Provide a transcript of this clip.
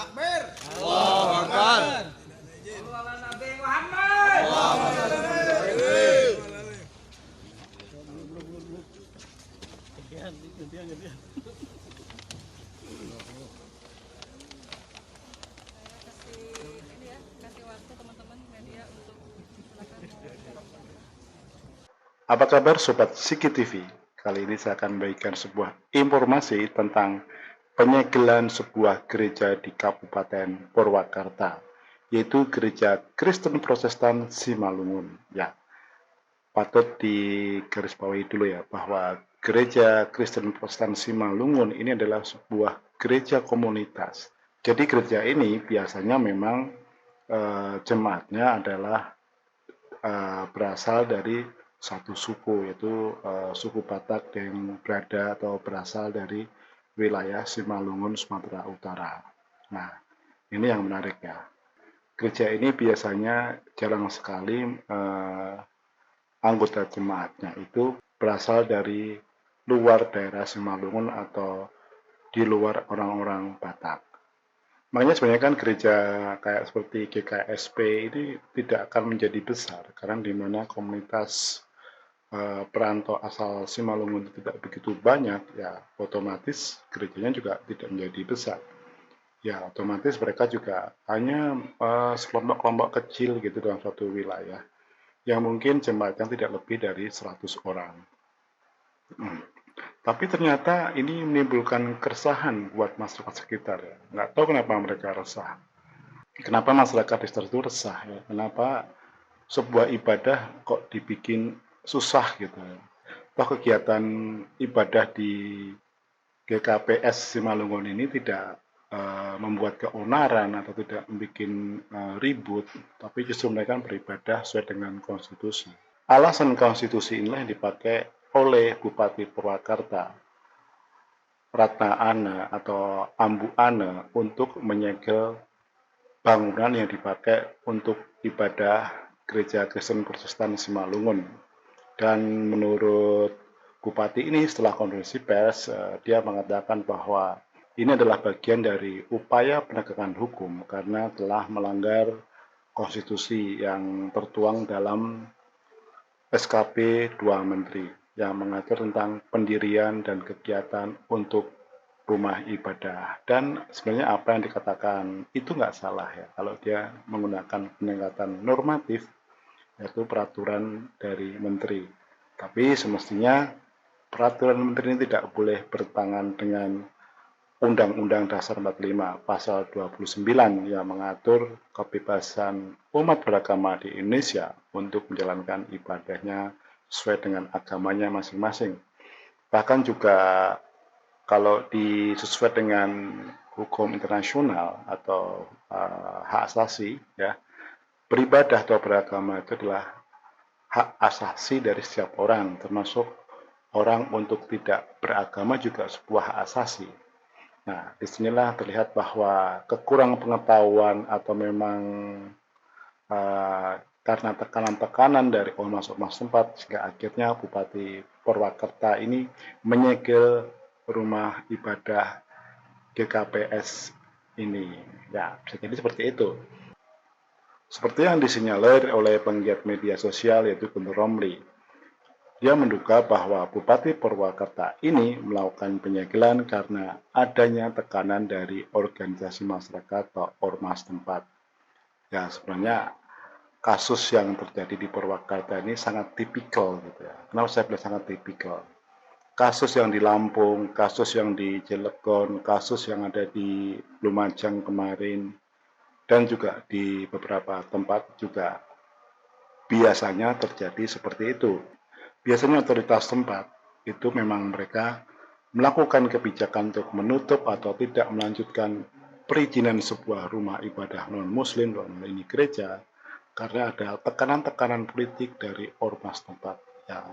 Akbar. Allahu Akbar. Nabi Muhammad. Kasih waktu teman-teman media untuk Apa kabar Sobat Siki TV? Kali ini saya akan memberikan sebuah informasi tentang penyegelan sebuah gereja di Kabupaten Purwakarta, yaitu Gereja Kristen Protestan Simalungun. Ya, patut digarisbawahi dulu ya, bahwa Gereja Kristen Protestan Simalungun ini adalah sebuah gereja komunitas. Jadi gereja ini biasanya memang jemaatnya adalah berasal dari satu suku, yaitu suku Batak yang berada atau berasal dari wilayah Simalungun, Sumatera Utara. Nah, ini yang menarik ya. Gereja ini biasanya jarang sekali anggota jemaatnya itu berasal dari luar daerah Simalungun atau di luar orang-orang Batak. Makanya sebenarnya kan gereja kayak seperti GKSP ini tidak akan menjadi besar karena di mana komunitas perantau asal Simalungun itu tidak begitu banyak, ya otomatis gerejanya juga tidak menjadi besar. Ya otomatis mereka juga hanya sekelompok-kelompok kecil gitu dalam suatu wilayah yang mungkin jemaatnya tidak lebih dari 100 orang. Tapi ternyata ini menimbulkan keresahan buat masyarakat sekitar ya. Nggak tahu kenapa mereka resah. Kenapa masyarakat di sekitar itu resah ya? Kenapa sebuah ibadah kok dibikin susah gitu ya. Toh kegiatan ibadah di GKPS Simalungun ini tidak membuat keonaran atau tidak membuat ribut, tapi justru mereka beribadah sesuai dengan konstitusi. Alasan konstitusi inilah yang dipakai oleh Bupati Purwakarta Ratna Ana atau Ambu Ana untuk menyegel bangunan yang dipakai untuk ibadah Gereja Kristen Protestan Simalungun. Dan menurut Bupati ini setelah konferensi pers, dia mengatakan bahwa ini adalah bagian dari upaya penegakan hukum karena telah melanggar konstitusi yang tertuang dalam SKP 2 Menteri yang mengatur tentang pendirian dan kegiatan untuk rumah ibadah. Dan sebenarnya apa yang dikatakan itu nggak salah ya, kalau dia menggunakan pendekatan normatif, yaitu peraturan dari menteri. Tapi semestinya peraturan menteri ini tidak boleh bertentangan dengan Undang-Undang Dasar 45 Pasal 29 yang mengatur kebebasan umat beragama di Indonesia untuk menjalankan ibadahnya sesuai dengan agamanya masing-masing. Bahkan juga kalau disesuai dengan hukum internasional atau hak asasi ya, beribadah atau beragama itu adalah hak asasi dari setiap orang, termasuk orang untuk tidak beragama juga sebuah hak asasi. Nah, disinilah terlihat bahwa kekurangan pengetahuan atau memang karena tekanan-tekanan dari ormas-ormas tempat, sehingga akhirnya Bupati Purwakarta ini menyegel rumah ibadah GKPS ini. Ya, bisa jadi seperti itu. Seperti yang disinyalir oleh penggiat media sosial yaitu Guntur Romli. Dia menduga bahwa Bupati Purwakarta ini melakukan penyegelan karena adanya tekanan dari organisasi masyarakat atau ormas tempat. Ya sebenarnya kasus yang terjadi di Purwakarta ini sangat tipikal gitu ya. Kenapa saya bilang sangat tipikal? Kasus yang di Lampung, kasus yang di Cilegon, kasus yang ada di Lumajang kemarin, dan juga di beberapa tempat juga biasanya terjadi seperti itu. Biasanya otoritas tempat itu memang mereka melakukan kebijakan untuk menutup atau tidak melanjutkan perizinan sebuah rumah ibadah non-muslim, dalam ini gereja, karena ada tekanan-tekanan politik dari ormas tempat. Ya,